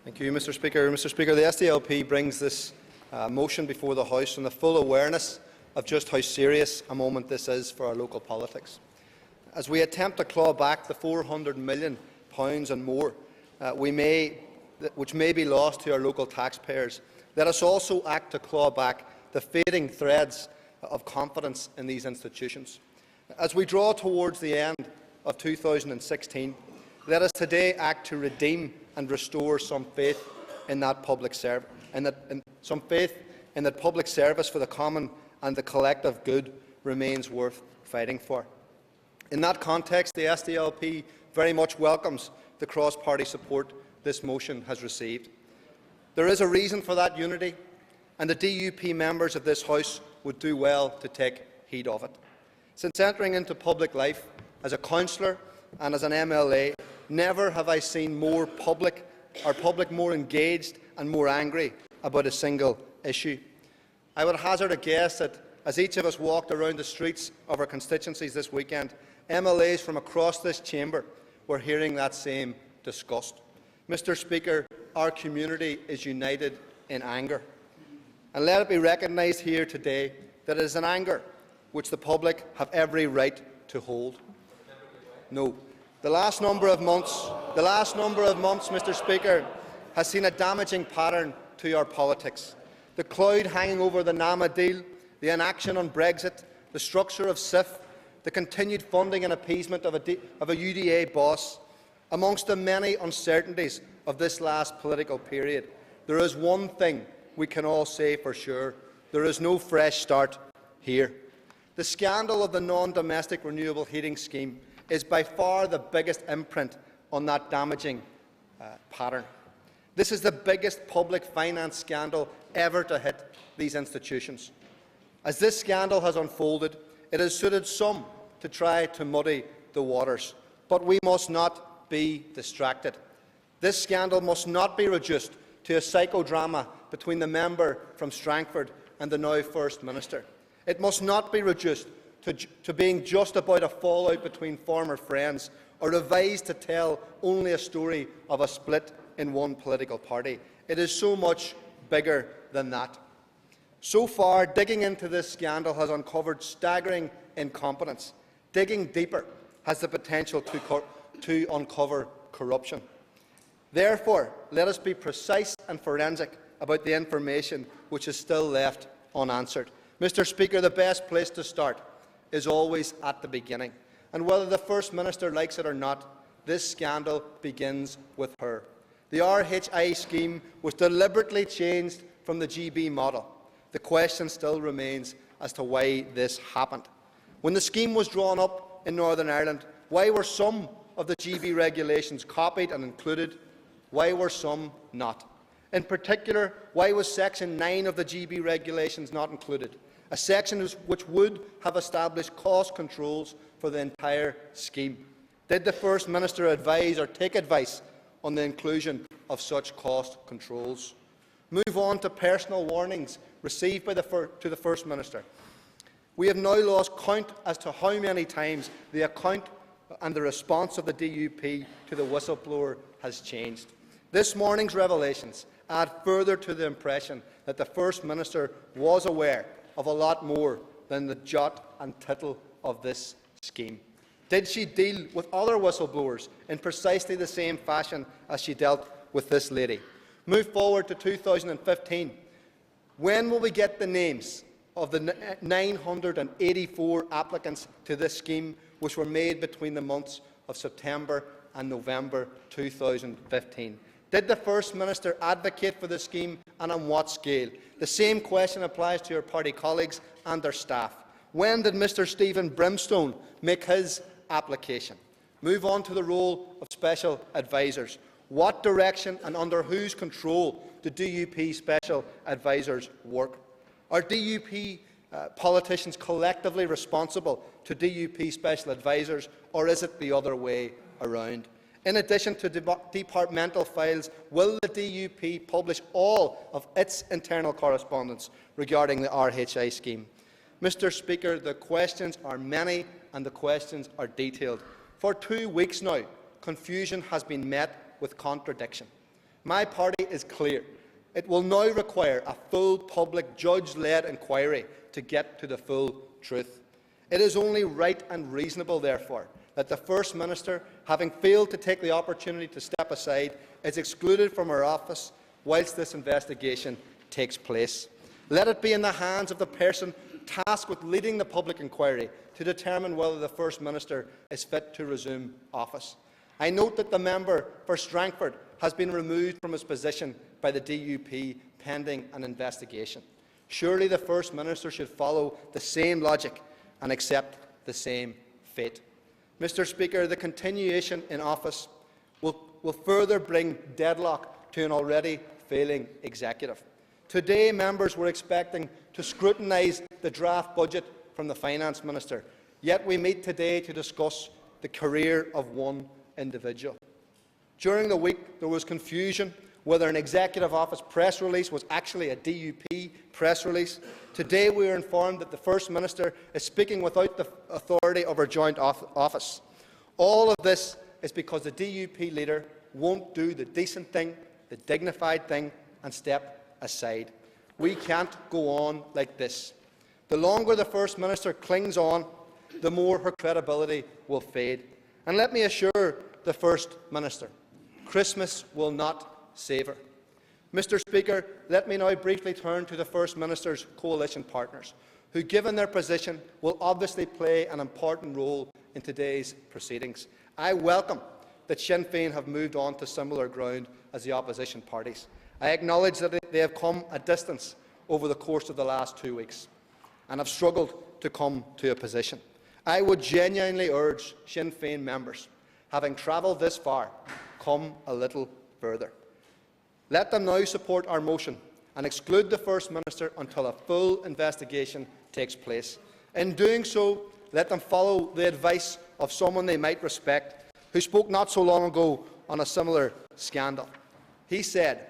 Thank you, Mr. Speaker. Mr. Speaker, the SDLP brings this motion before the House in the full awareness of just how serious a moment this is for our local politics. As we attempt to claw back the £400 million and more which may be lost to our local taxpayers, let us also act to claw back the fading threads of confidence in these institutions. As we draw towards the end of 2016, let us today act to redeem and restore some faith in that public service, public service for the common and the collective good remains worth fighting for. In that context, the SDLP very much welcomes the cross-party support this motion has received. There is a reason for that unity, and the DUP members of this House would do well to take heed of it. Since entering into public life as a councillor and as an MLA, never have I seen our public more engaged and more angry about a single issue. I would hazard a guess that as each of us walked around the streets of our constituencies this weekend, MLAs from across this chamber were hearing that same disgust. Mr. Speaker, our community is united in anger. And let it be recognised here today that it is an anger which the public have every right to hold. No. The last number of months, Mr. Speaker, has seen a damaging pattern to our politics. The cloud hanging over the NAMA deal, the inaction on Brexit, the structure of SIF, the continued funding and appeasement of a UDA boss. Amongst the many uncertainties of this last political period, there is one thing we can all say for sure: there is no fresh start here. The scandal of the non-domestic renewable heating scheme is by far the biggest imprint on that damaging pattern. This is the biggest public finance scandal ever to hit these institutions. As this scandal has unfolded, it has suited some to try to muddy the waters, but we must not be distracted. This scandal must not be reduced to a psychodrama between the member from Strangford and the now First Minister. It must not be reduced to being just about a fallout between former friends, or revised to tell only a story of a split in one political party. It is so much bigger than that. So far, digging into this scandal has uncovered staggering incompetence. Digging deeper has the potential to uncover corruption. Therefore, let us be precise and forensic about the information which is still left unanswered. Mr. Speaker, the best place to start is always at the beginning. And whether the First Minister likes it or not, this scandal begins with her. The RHI scheme was deliberately changed from the GB model. The question still remains as to why this happened. When the scheme was drawn up in Northern Ireland, why were some of the GB regulations copied and included? Why were some not? In particular, why was Section 9 of the GB regulations not included? A section which would have established cost controls for the entire scheme. Did the First Minister advise or take advice on the inclusion of such cost controls? Move on to personal warnings received to the First Minister. We have now lost count as to how many times the account and the response of the DUP to the whistleblower has changed. This morning's revelations add further to the impression that the First Minister was aware of a lot more than the jot and tittle of this scheme. Did she deal with other whistleblowers in precisely the same fashion as she dealt with this lady? Move forward to 2015. When will we get the names of the 984 applicants to this scheme which were made between the months of September and November 2015? Did the First Minister advocate for the scheme, and on what scale? The same question applies to your party colleagues and their staff. When did Mr Stephen Brimstone make his application? Move on to the role of special advisers. What direction and under whose control do DUP special advisers work? Are DUP politicians collectively responsible to DUP special advisers, or is it the other way around? In addition to departmental files, will the DUP publish all of its internal correspondence regarding the RHI scheme? Mr Speaker, the questions are many and the questions are detailed. For 2 weeks now, confusion has been met with contradiction. My party is clear. It will now require a full public judge-led inquiry to get to the full truth. It is only right and reasonable, therefore, that the First Minister, having failed to take the opportunity to step aside, is excluded from her office whilst this investigation takes place. Let it be in the hands of the person tasked with leading the public inquiry to determine whether the First Minister is fit to resume office. I note that the member for Strangford has been removed from his position by the DUP pending an investigation. Surely the First Minister should follow the same logic and accept the same fate. Mr. Speaker, the continuation in office will further bring deadlock to an already failing executive. Today, members were expecting to scrutinise the draft budget from the Finance Minister, yet we meet today to discuss the career of one individual. During the week, there was confusion whether an Executive Office press release was actually a DUP press release. Today, we are informed that the First Minister is speaking without the authority of her joint office. All of this is because the DUP leader won't do the decent thing, the dignified thing, and step aside. We can't go on like this. The longer the First Minister clings on, the more her credibility will fade. And let me assure the First Minister, Christmas will not save her. Mr. Speaker, let me now briefly turn to the First Minister's coalition partners, who, given their position, will obviously play an important role in today's proceedings. I welcome that Sinn Féin have moved on to similar ground as the opposition parties. I acknowledge that they have come a distance over the course of the last 2 weeks and have struggled to come to a position. I would genuinely urge Sinn Féin members, having travelled this far, come a little further. Let them now support our motion and exclude the First Minister until a full investigation takes place. In doing so, let them follow the advice of someone they might respect, who spoke not so long ago on a similar scandal. He said,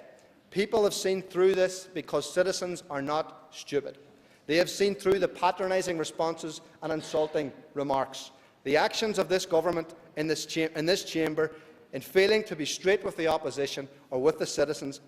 "People have seen through this because citizens are not stupid. They have seen through the patronising responses and insulting remarks. The actions of this government in this chamber in failing to be straight with the opposition or with the citizens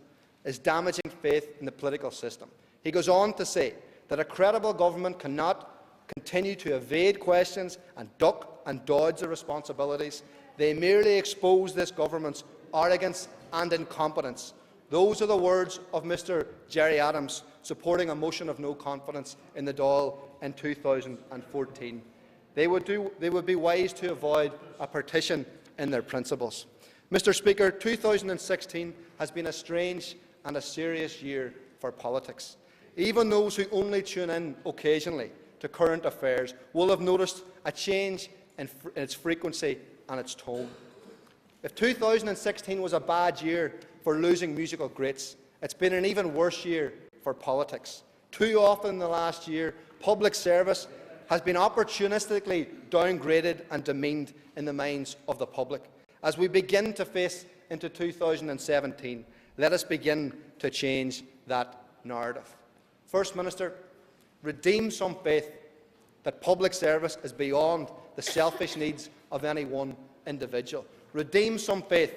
is damaging faith in the political system." He goes on to say that a credible government cannot continue to evade questions and duck and dodge their responsibilities. They merely expose this government's arrogance and incompetence. Those are the words of Mr. Gerry Adams, supporting a motion of no confidence in the Dáil in 2014. They would be wise to avoid a partition in their principles. Mr. Speaker, 2016 has been a strange and a serious year for politics. Even those who only tune in occasionally to current affairs will have noticed a change in its frequency and its tone. If 2016 was a bad year for losing musical greats, it's been an even worse year for politics. Too often in the last year, public service has been opportunistically downgraded and demeaned in the minds of the public. As we begin to face into 2017, let us begin to change that narrative. First Minister, redeem some faith that public service is beyond the selfish needs of any one individual. Redeem some faith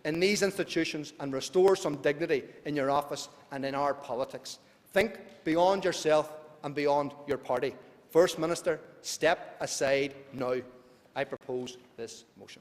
in these institutions and restore some dignity in your office and in our politics. Think beyond yourself and beyond your party. First Minister, step aside now. I propose this motion.